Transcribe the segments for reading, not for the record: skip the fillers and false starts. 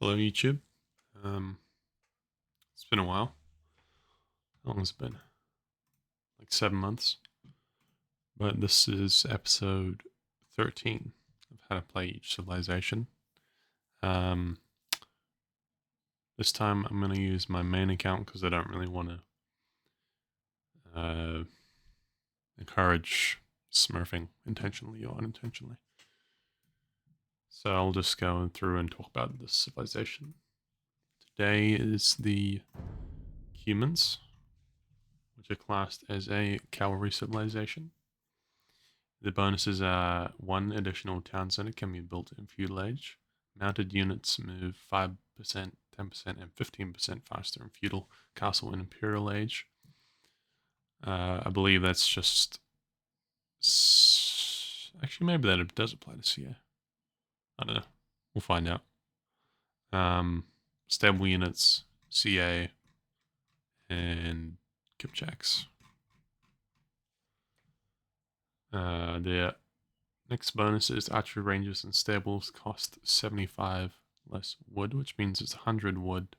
Hello, YouTube. Um, it's been a while. How long has it been? Like 7 months. But this is episode 13 of how to play each civilization. Um, this time I'm going to use my main account because I don't really want to encourage smurfing intentionally or unintentionally. So I'll just go through and talk about this civilization. Today is the Cumans, which are classed as a cavalry civilization. The bonuses are one additional town center can be built in feudal age. Mounted units move 5%, 10%, and 15% faster in feudal, castle, and imperial age. I believe that's just. Actually, maybe that does apply to CA. I don't know. We'll find out. Stable units, CA, and Kipchaks. The next bonus is archery ranges and stables cost 75 less wood, which means it's 100 wood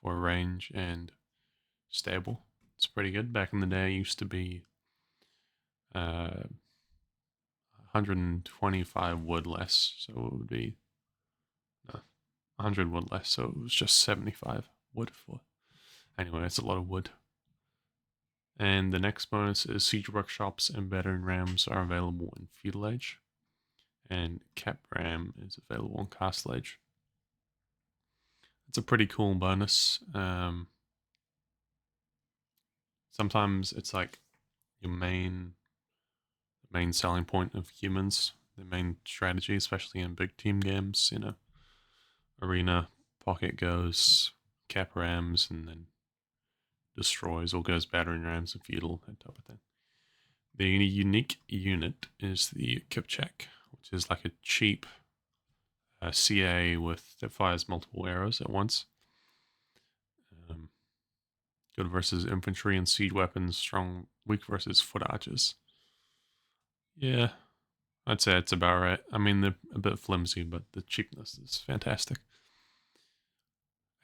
for range and stable. It's pretty good. Back in the day, it used to be 125 wood less, so it would be 100 wood less, so it was just 75 wood for. Anyway, it's a lot of wood. And the next bonus is siege workshops and battering rams are available in feudal age, and cap ram is available in castle age. It's a pretty cool bonus. Sometimes it's like your main selling point of humans, the main strategy, especially in big team games, arena, pocket goes, cap rams, and then destroys or goes battering rams and feudal, that type of thing. The unique unit is the Kipchak, which is like a cheap CA that fires multiple arrows at once. Um, Good versus infantry and siege weapons, strong, weak versus foot archers. Yeah, I'd say it's about right. I mean, they're a bit flimsy, but the cheapness is fantastic.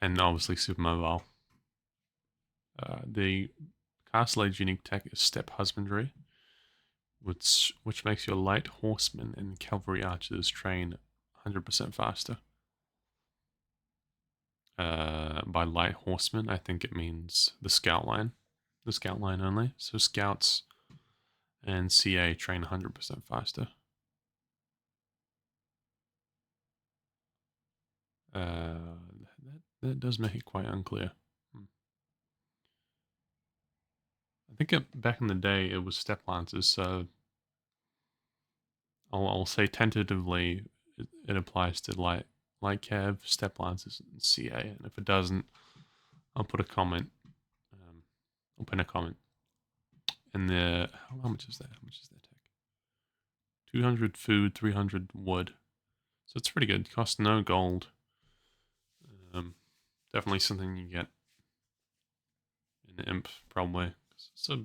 And obviously, super mobile. The Castle Age unique tech is Step Husbandry, which makes your light horsemen and cavalry archers train 100% faster. By light horsemen, I think it means the scout line. The scout line only. So scouts and CA train 100% faster. That does make it quite unclear. I think back in the day it was step lancers, so I'll say tentatively it applies to light cav, step lancers, and CA. And if it doesn't, I'll put a comment. I'll pin a comment. And how much is that? How much is that tech? 200 food, 300 wood. So it's pretty good. It costs no gold. Um, Definitely something you get in Imp, probably. It's a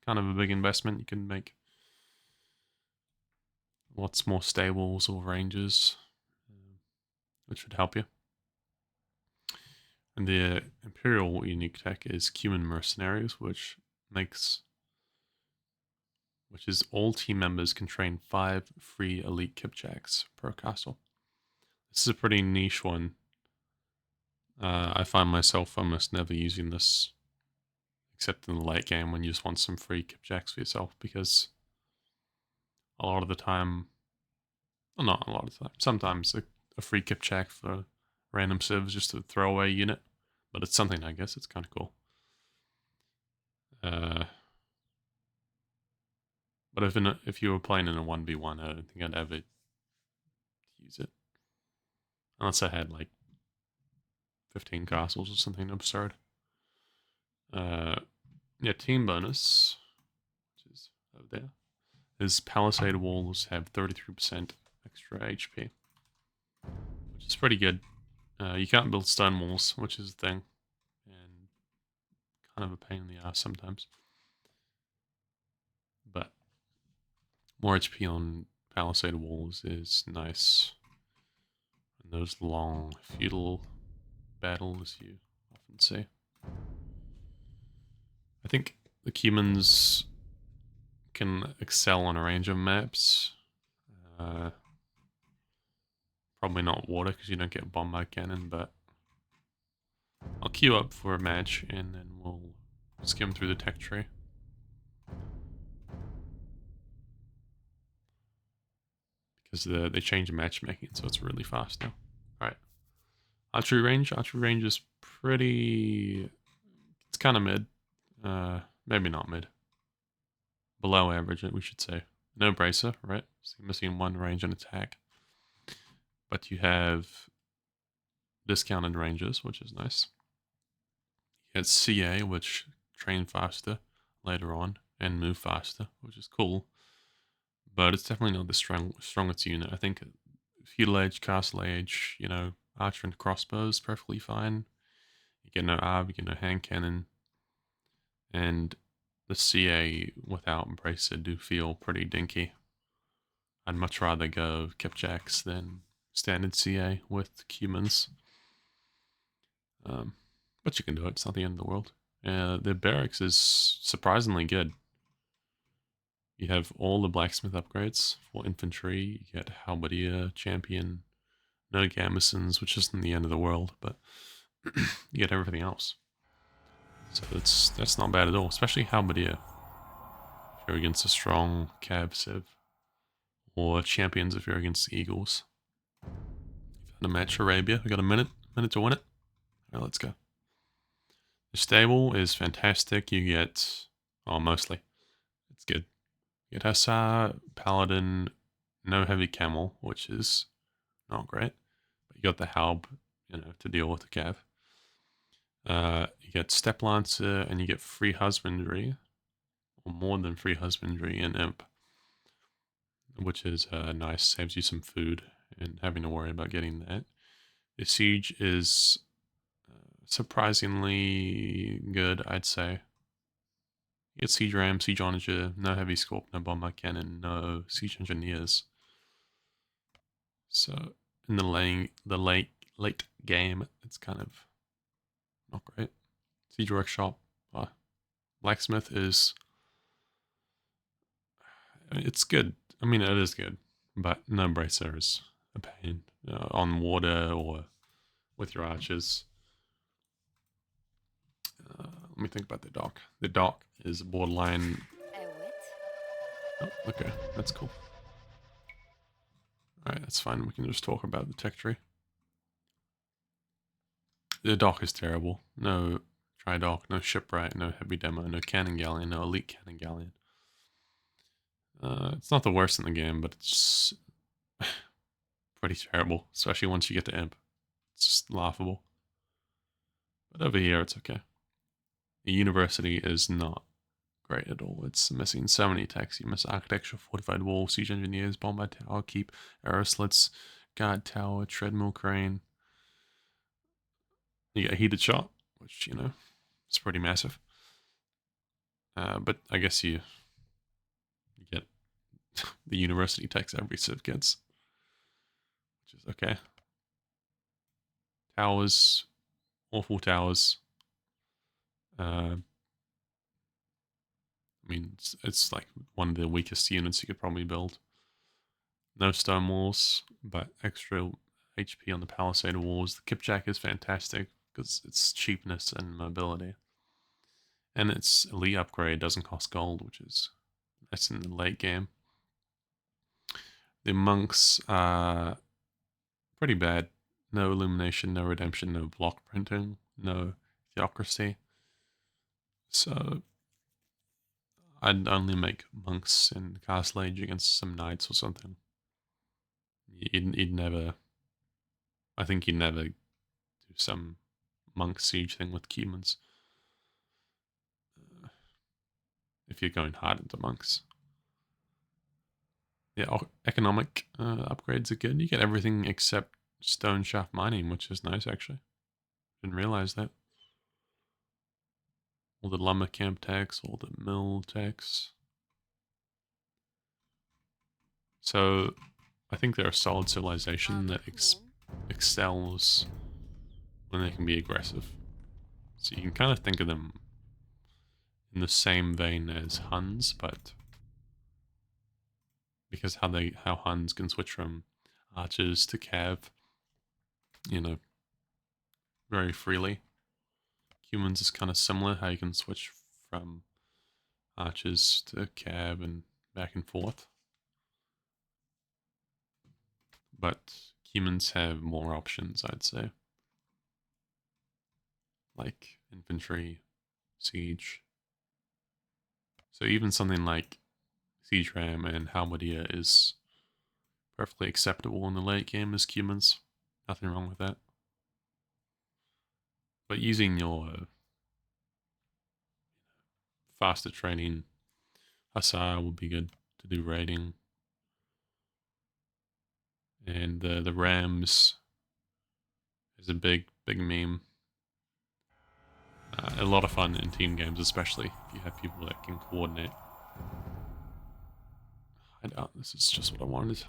kind of a big investment. You can make lots more stables or ranges, which would help you. And the Imperial unique tech is Cuman Mercenaries, which is all team members can train 5 free elite Kipchaks per castle. This is a pretty niche one. I find myself almost never using this, except in the late game when you just want some free Kipchaks for yourself, because a lot of the time, well, not a lot of the time, sometimes a free Kipchak for random civs just a throwaway unit, but it's something, I guess. It's kind of cool. But if you were playing in a 1v1, I don't think I'd ever use it. Unless I had like 15 castles or something absurd. Uh, yeah, team bonus, which is over there, is Palisade walls have 33% extra HP, which is pretty good. You can't build stone walls, which is the thing, and kind of a pain in the ass sometimes. But more HP on Palisade walls is nice. And those long feudal battles you often see. I think the Cumans can excel on a range of maps. Uh, Probably not water because you don't get bombard cannon, but I'll queue up for a match and then we'll skim through the tech tree. Because they changed matchmaking, so it's really fast now. Alright. Archery range. Archery range is pretty... It's kind of mid. Maybe not mid. Below average, we should say. No bracer, right? So you're missing one range and attack. But you have discounted ranges, which is nice. You get CA, which train faster later on and move faster, which is cool. But it's definitely not the strongest unit. I think feudal age, castle age, you know, archer and crossbow is perfectly fine. You get no arb, you get no hand cannon, and the CA without bracer do feel pretty dinky. I'd much rather go Kipjacks than standard CA with Cumans. But you can do it, it's not the end of the world. The barracks is surprisingly good. You have all the blacksmith upgrades for infantry. You get halberdier, champion, no gambesons, which isn't the end of the world, but you get everything else. So that's not bad at all, especially halberdier. If you're against a strong cav civ, or champions if you're against the eagles. Found a match, Arabia. We got a minute to win it. All right, let's go. The stable is fantastic. You get, oh, mostly, it's good. You get Hussar, Paladin, no heavy camel, which is not great. But you got the Halb, you know, to deal with the cav. You get Step Lancer, and you get free husbandry, or more than free husbandry in Imp, which is nice. Saves you some food and having to worry about getting that. The siege is surprisingly good, I'd say. You get siege ram, siege onager, no heavy scorp, no bombard cannon, no siege engineers. So in the late game, it's kind of not great. Siege workshop, blacksmith is, it's good. I mean, it is good, but no bracer is a pain on water or with your archers. Let me think about the dock. The dock is borderline. Oh, okay, that's cool. Alright, that's fine. We can just talk about the tech tree. The dock is terrible. No tri-dock, no shipwright, no heavy demo, no cannon galleon, no elite cannon galleon. It's not the worst in the game, but it's pretty terrible, especially once you get to Imp. It's just laughable. But over here, it's okay. The university is not great at all. It's missing so many techs. You miss architecture, fortified wall, siege engineers, bombard tower, keep, arrow slits, guard tower, treadmill crane. You get a heated shot, which, you know, is pretty massive. But I guess you get the university techs every civ gets, which is okay. Towers, awful towers. I mean, it's like one of the weakest units you could probably build. No stone walls, but extra HP on the palisade walls. The Kipjack is fantastic because it's cheapness and mobility. And its elite upgrade doesn't cost gold, which is nice in the late game. The monks are pretty bad. No illumination, no redemption, no block printing, no theocracy. So I'd only make monks in Castle Age against some knights or something. You'd never... I think you'd never do some monk siege thing with Cumans. If you're going hard into monks. Yeah, economic upgrades are good. You get everything except stone shaft mining, which is nice actually. Didn't realize that. All the lumber camp tax, all the mill tax. So I think they're a solid civilization that excels when they can be aggressive. So you can kind of think of them in the same vein as Huns, but because how Huns can switch from archers to cav, you know, very freely. Cumans is kind of similar, how you can switch from archers to cav and back and forth. But Cumans have more options, I'd say. Like infantry, siege. So even something like siege ram and halberdier is perfectly acceptable in the late game as Cumans. Nothing wrong with that. But using your faster training hussar would be good to do raiding. And the rams is a big meme. A lot of fun in team games, especially if you have people that can coordinate. I doubt this is just what I wanted.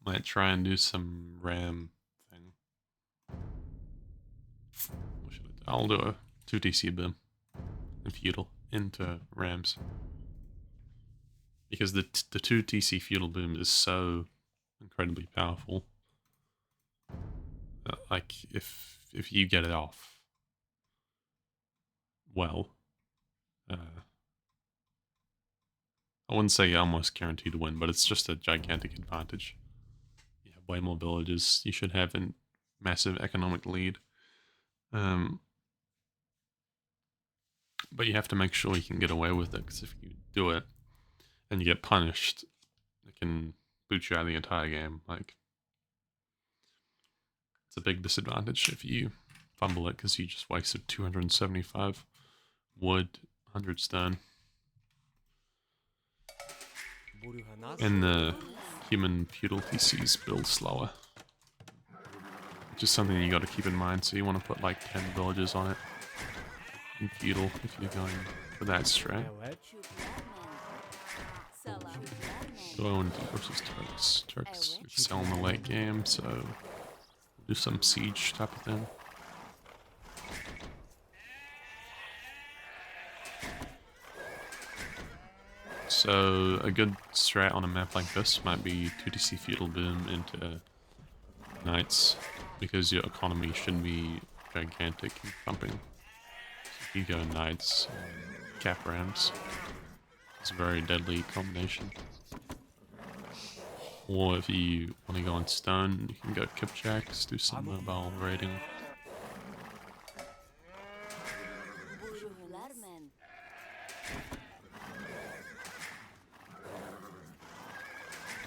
Might try and do some ram thing. What should I do? I'll do a 2TC boom and feudal into rams. Because the 2TC feudal boom is so incredibly powerful. Like, if you get it off well, I wouldn't say you're almost guaranteed to win, but it's just a gigantic advantage. You have way more villages. You should have a massive economic lead. But you have to make sure you can get away with it, because if you do it and you get punished, it can boot you out of the entire game. Like, it's a big disadvantage if you fumble it, because you just wasted 275 wood, 100 stone. And the human feudal TCs build slower, which is something you got to keep in mind. So you want to put like 10 villages on it in feudal if you're going for that strat. Going versus Turks. Turks excel in the late game, so we'll do some siege type of thing. So a good strat on a map like this might be 2TC feudal boom into knights, because your economy should be gigantic and pumping. So if you go knights and cap rams, it's a very deadly combination. Or if you want to go on stone, you can go Kipchaks, do some mobile raiding.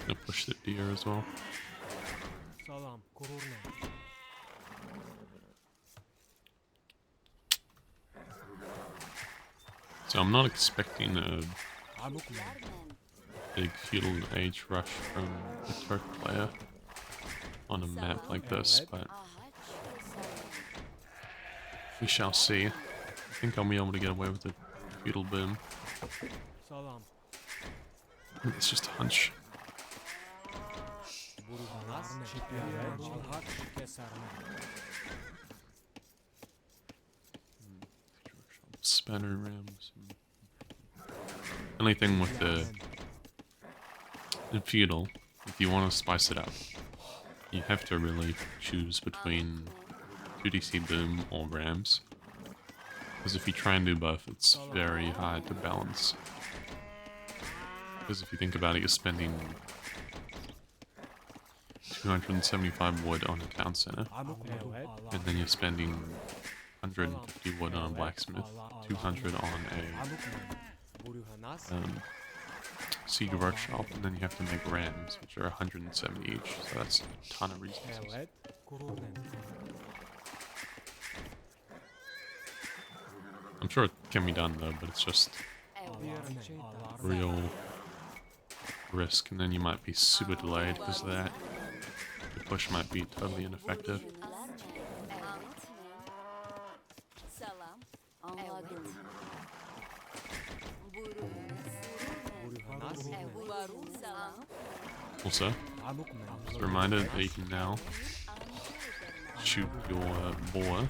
Gonna push the deer as well. So I'm not expecting a big feudal age rush from a Turk player on a map like this, but we shall see. I think I'll be able to get away with the feudal boom. It's just a hunch. Spanner rams. Only thing with the feudal, if you want to spice it up, you have to really choose between 2DC boom or rams. Because if you try and do both, it's very hard to balance. Because if you think about it, you're spending 275 wood on a town center, and then you're spending 150 wood on a blacksmith, 200 on a siege workshop, and then you have to make rams, which are 170 each, so that's a ton of resources. I'm sure it can be done though, but it's just real risk, and then you might be super delayed because of that. The push might be totally ineffective. Also, just a reminder that you can now shoot your boar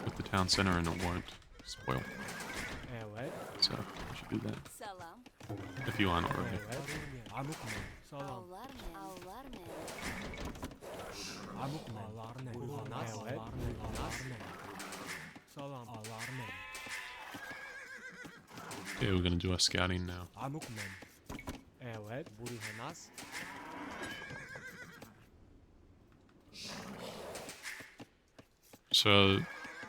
with the town center and it won't spoil. So you should do that if you aren't already. Okay, we're gonna do our scouting now. So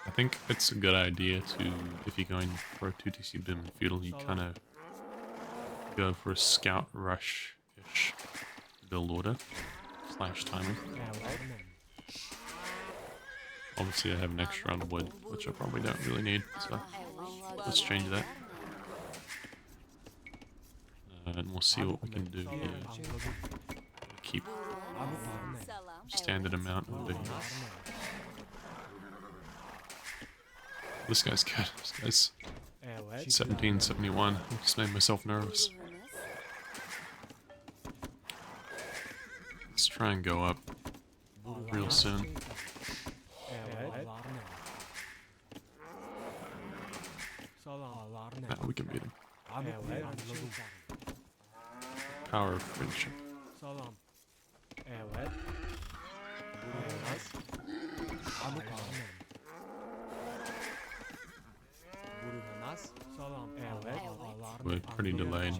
I think it's a good idea to, if you're going for a 2TC Boom and Feudal, you kind of go for a scout rush-ish build order / timing. Obviously I have an extra on wood, which I probably don't really need, so let's change that. And we'll see what we can do here. Keep standard amount of the... This guy's good. This guy's 1771. I just made myself nervous. Let's try and go up real soon. Now we can beat him. Power of friendship. We're pretty delayed,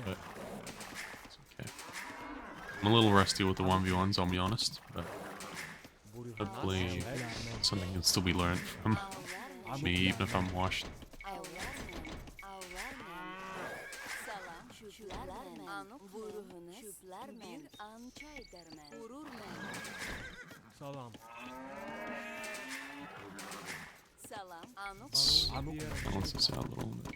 but it's okay. I'm a little rusty with the 1v1s, I'll be honest, but hopefully something can still be learned from me, even if I'm washed. Let's balance this out a little bit.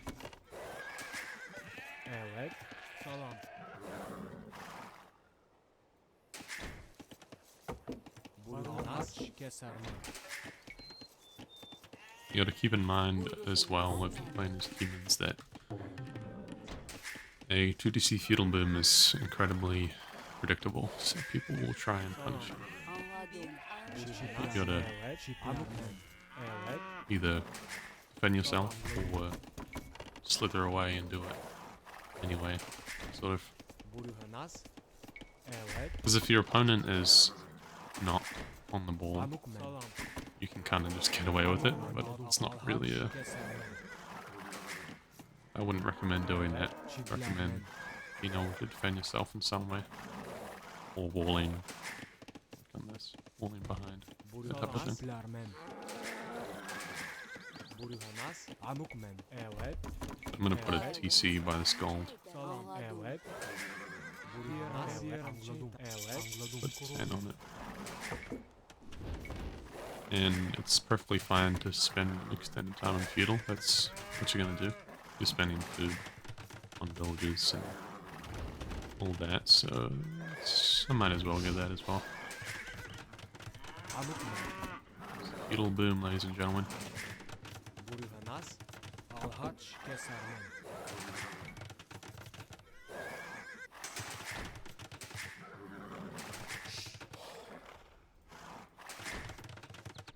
You gotta keep in mind as well, if you're playing as Cumans, that a 2DC Feudal Boom is incredibly predictable, so people will try and punish you. You gotta either defend yourself or slither away and do it anyway, sort of. Because if your opponent is not on the ball, you can kind of just get away with it, but it's not really a... I wouldn't recommend doing that. I'd recommend being able to defend yourself in some way. Or walling. Like on this. Walling behind. That type of thing. I'm gonna put a TC by this gold. Put 10 on it. And it's perfectly fine to spend extended time on feudal. That's what you're gonna do. You're spending food on villages and all that, so I might as well get that as well. Feudal boom, ladies and gentlemen.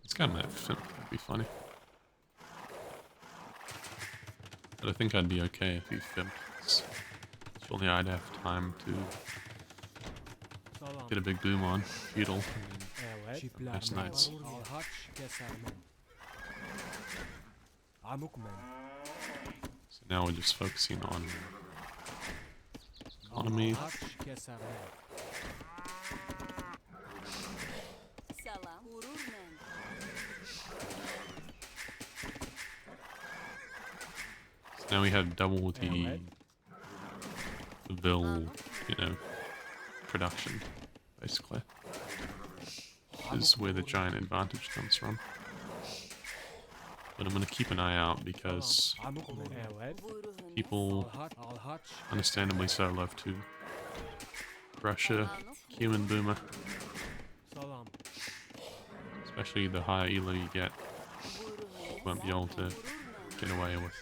This guy might be funny. But I think I'd be okay if he fibbed. Surely I'd have time to get a big boom on feudal and nice nights. So now we're just focusing on economy. So now we have double the bill, you know, production, basically. Is where the giant advantage comes from. But I'm gonna keep an eye out because people, understandably so, love to rush a human boomer. Especially the higher elo you get, you won't be able to get away with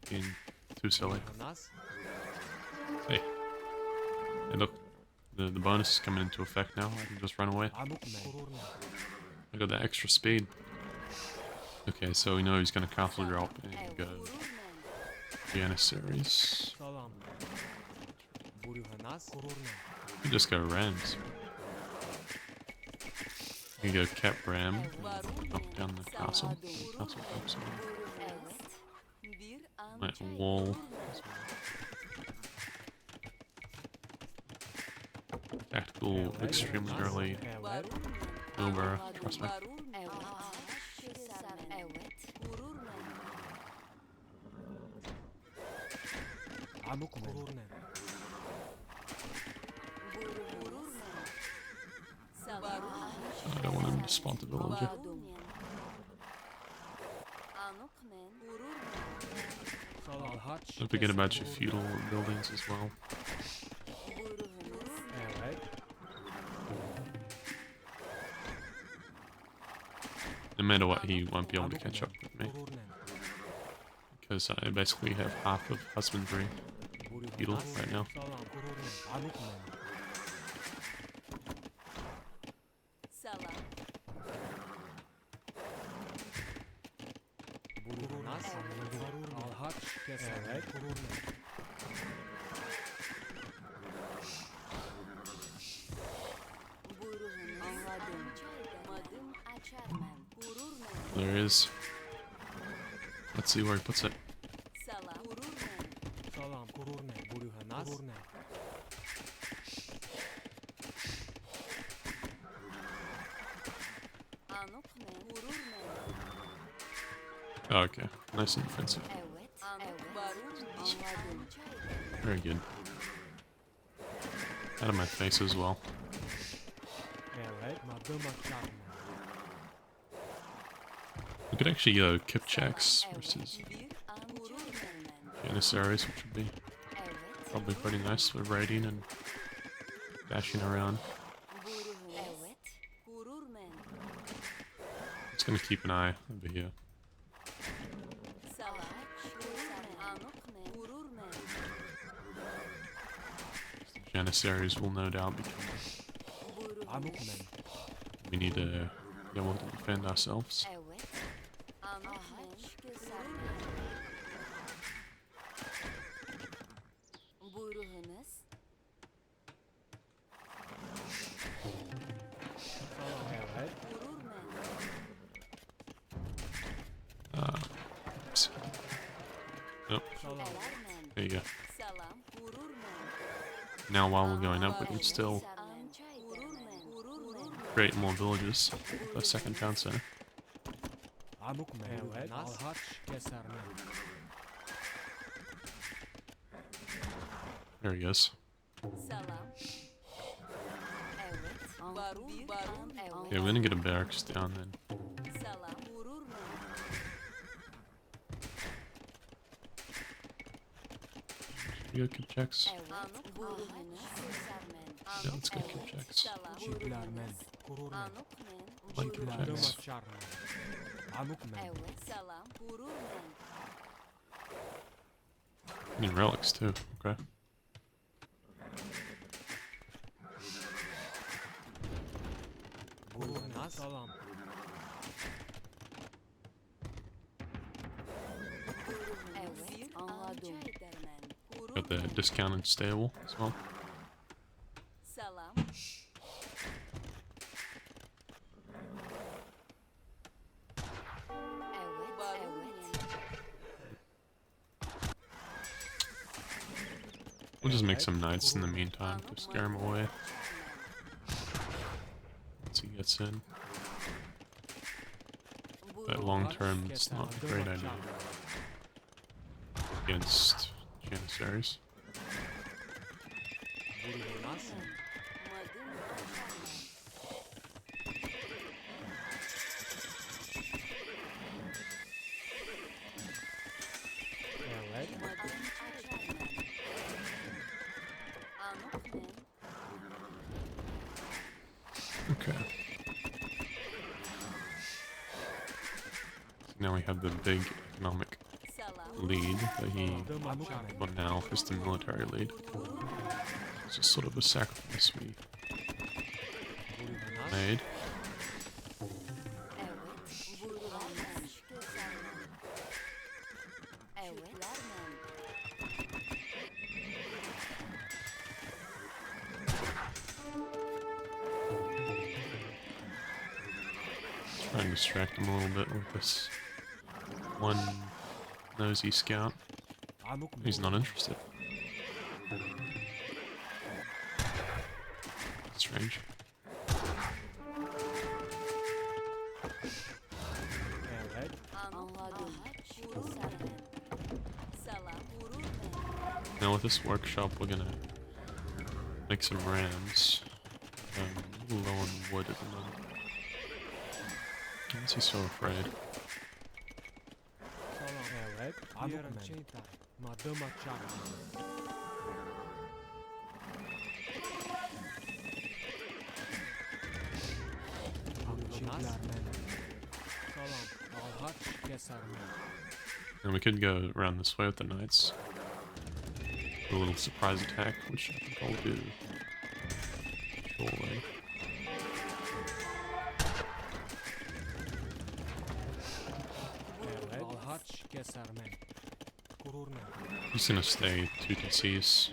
being too silly. Hey, hey look, the bonus is coming into effect now. I can just run away. I got that extra speed. Okay, so we know he's gonna castle drop and go Janissaries. You just go Rams. You go Cap Ram, knock down the castle. Castle drops on. Right, wall. Tactical, extremely early. Wilbur, trust me. I don't want him to spawn the villager. Don't forget about your feudal buildings as well. No matter what, he won't be able to catch up with me. Because I basically have half of husbandry feudal right now. There he is. Let's see where he puts it. Oh, okay, nice and defensive. Very good. Out of my face as well. We could actually go Kipchaks versus Janissaries, which would be probably pretty nice for raiding and dashing around. Just gonna keep an eye over here. Janissaries will no doubt become. We need to be able to defend ourselves. Oops. Nope. There you go. Now while we're going up, we can still create more villages for a second town center. There he goes. Okay, we're gonna get a barracks down then. You go Kipchaks? Yeah, let's go Kipchaks. Like Kipchaks. I need relics too, okay. Got the discounted stable as well. We'll just make some knights in the meantime to scare him away. Once he gets in. But long term, it's not a great idea. Against Janissaries. Okay. So now we have the big economic lead that he, well, now is the military lead. It's just sort of a sacrifice we made. Try and distract him a little bit with this one nosy scout. He's not interested. Strange. Now with this workshop we're gonna make some rams. Low on wood at the moment. Why is he so afraid? And we could go around this way with the knights. A little surprise attack, which I think I'll do shortly. I'm just gonna stay 2 TCs.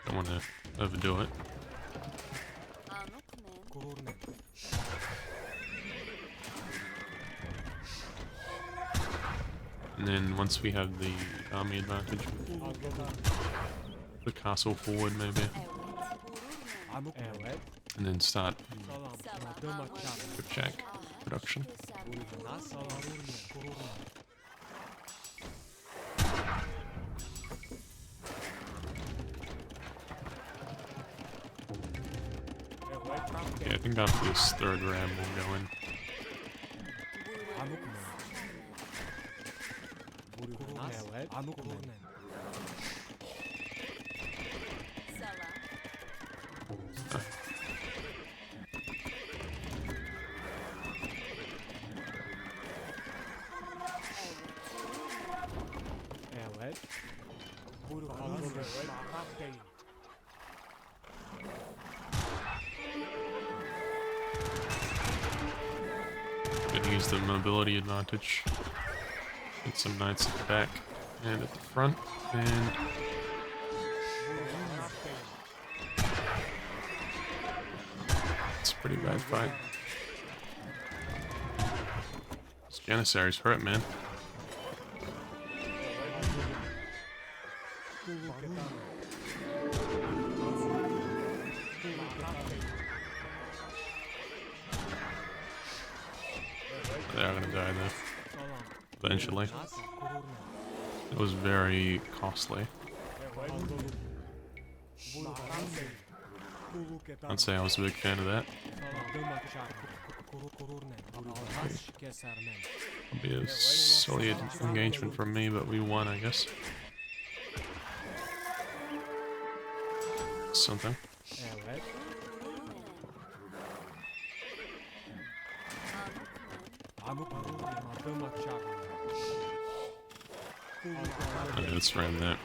Don't want to overdo it. And then once we have the army advantage, the castle forward maybe. And then start Jack production. Yeah, I think after this third ram we'll go in. Gonna use the mobility advantage. Get some knights at the back and at the front, and it's a pretty bad fight. This Janissary's hurt, man. They are gonna die though, eventually. It was very costly. I'd say I was a big fan of that. It'll be a silly engagement from me, but we won, I guess. Something. Okay, let's ram that.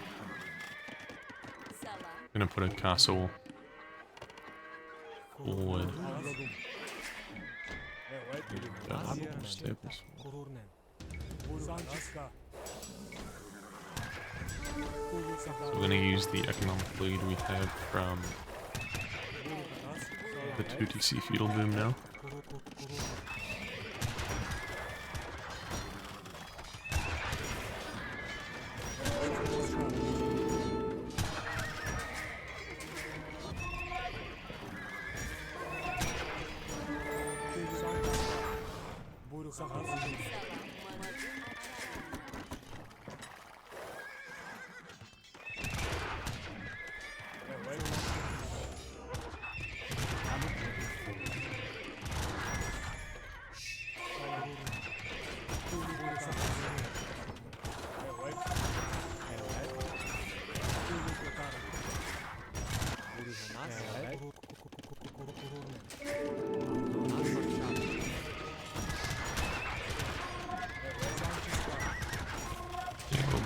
I'm gonna put a castle forward. Staples. So we're gonna use the economic lead we have from the 2TC feudal boom now.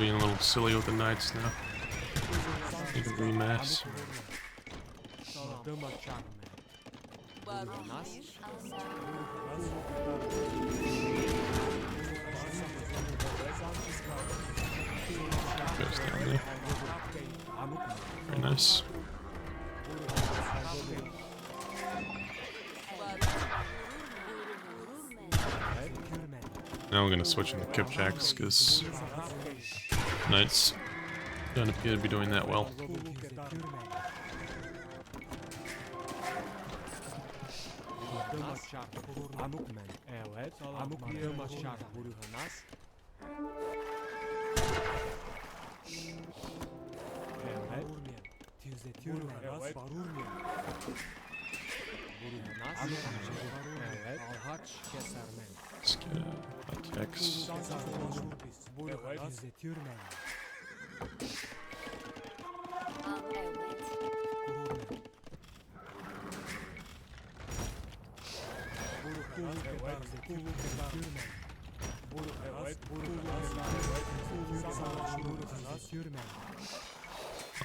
being a little silly with the knights now. Need a remass. Goes down there. Very nice. Now we're gonna switch into Kipjacks because knights don't appear to be doing that well. Let's get attacks.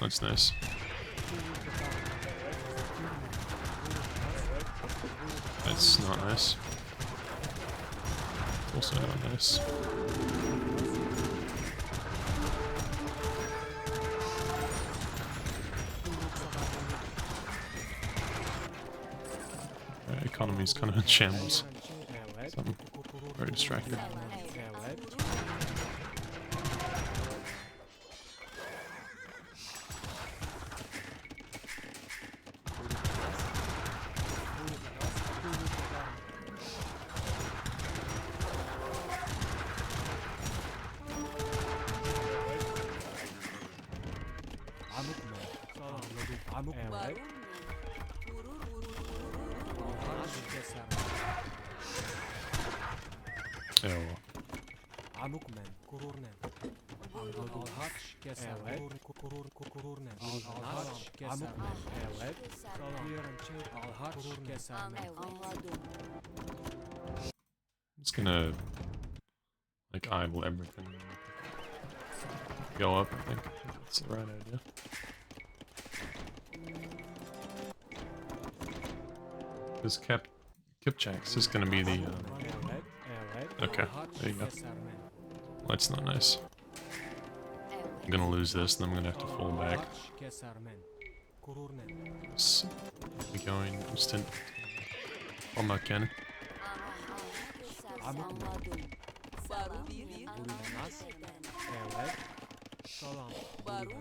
Oh, that's nice. That's not nice. Also not nice. Economy's kind of in shambles. So I'm very distracted. I'm just gonna like eyeball everything. Go up, I think. That's the right idea. This Kipjack's is gonna be the okay, there you go. Well, that's not nice. I'm gonna lose this, and then I'm gonna have to fall back. This be going instant combat cannon.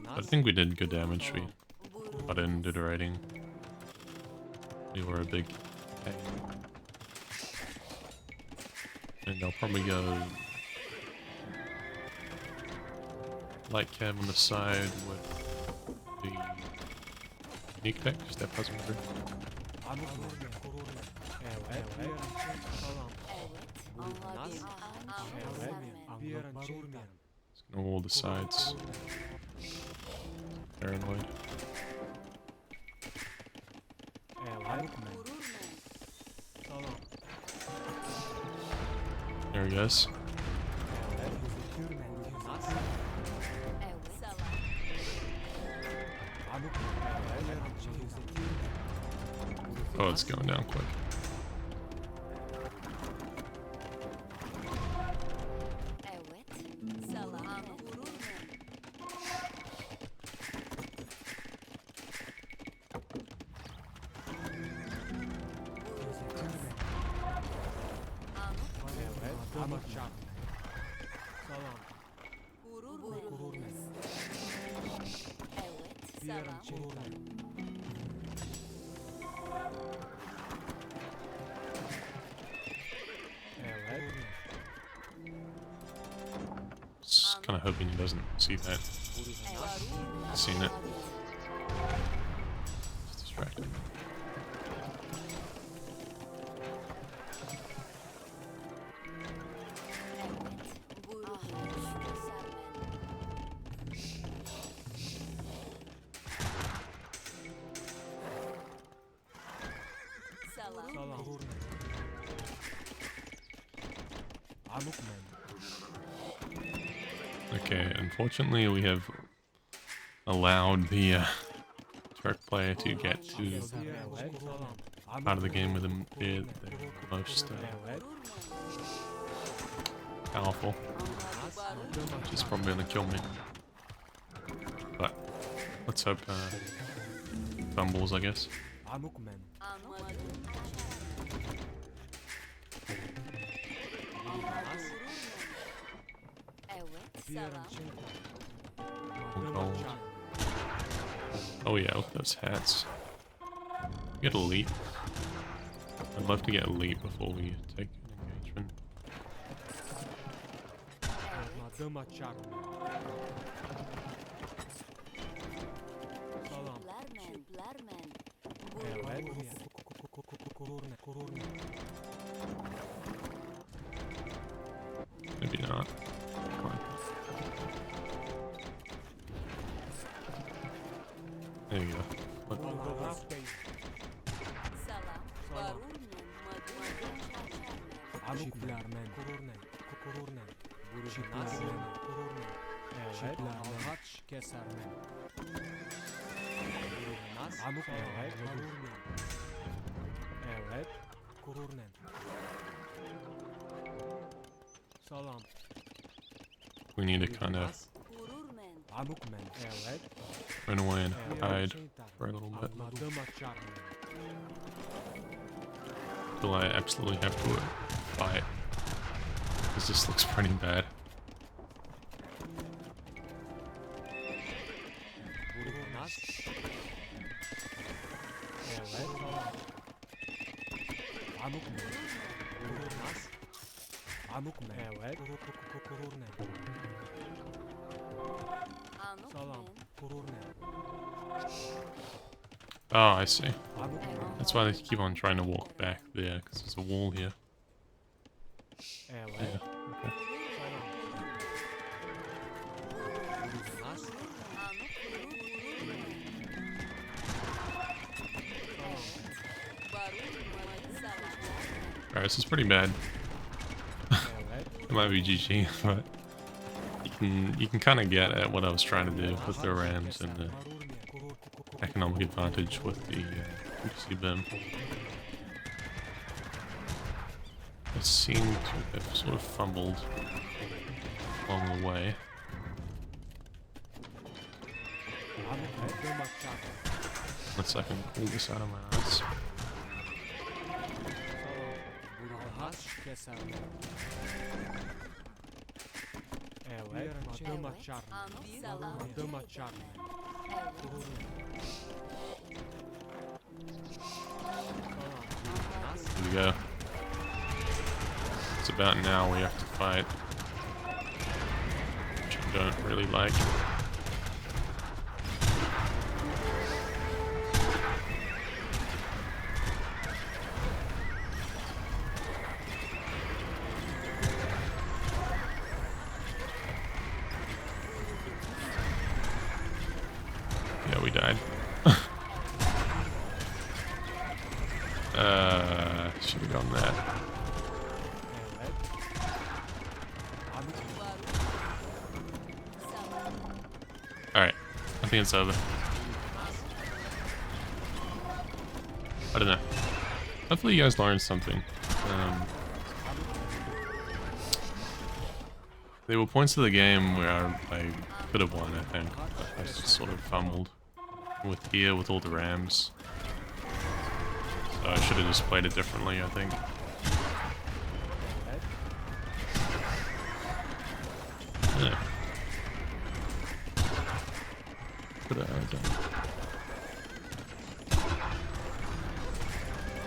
I think we did good damage. We got in, did the raiding. We were a big pain. And I'll probably go light cav on the side with the unique deck, step hasn't heard. Just gonna hold the sides. Paranoid. There he goes. Oh, it's going down quick. Just kind of hoping he doesn't see that. Seen it. Just distracted. Okay, unfortunately we have allowed the Turk player to get to part of the game with them. They're the most powerful, which is probably gonna kill me. But let's hope fumbles, I guess. Gold. Oh yeah, look at those hats. Get a leap. I'd love to get a leap before we take an engagement. Maybe not. Come on. There you go. What? We need to kind of run away and hide for a little bit. Till I absolutely have to fight. Because this looks pretty bad. Oh, I see. That's why they keep on trying to walk back there, because there's a wall here. Yeah, okay. Alright, this is pretty bad. It might be GG, but you can kind of get at what I was trying to do with the Rams and the economic advantage with the PC BIM. It seemed to have sort of fumbled along the way. Let's see if I can pull this out of my eyes. Here we go. It's about now we have to fight, which I don't really like. Yeah, we died. Should have gone that. Alright, I think it's over. I don't know. Hopefully you guys learned something. There were points of the game where I could have won, I think, but I just sort of fumbled with all the Rams. So I should have just played it differently, I think. Yeah. Could have done.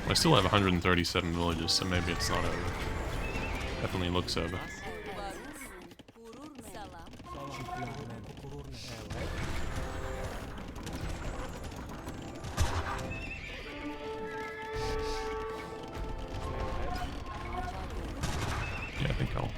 I still have 137 villages, so maybe it's not over. Definitely looks over. Yeah, I think I'll...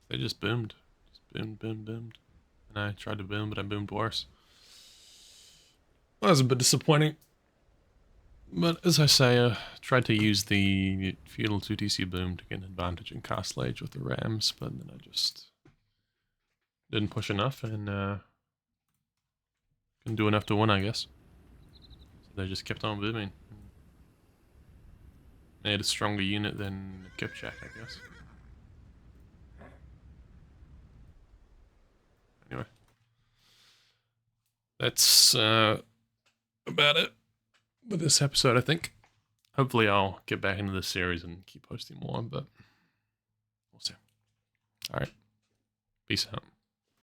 They just boomed. Just boomed. and I tried to boom, but I boomed worse. That was a bit disappointing. But as I say, I tried to use the Feudal 2TC boom to get an advantage in Castle Age with the Rams, but then I just didn't push enough and couldn't do enough to win, I guess. So they just kept on booming. They had a stronger unit than Kipchak, I guess. Anyway. That's about it with this episode, I think. Hopefully I'll get back into this series and keep posting more, but we'll see. Alright. Peace out.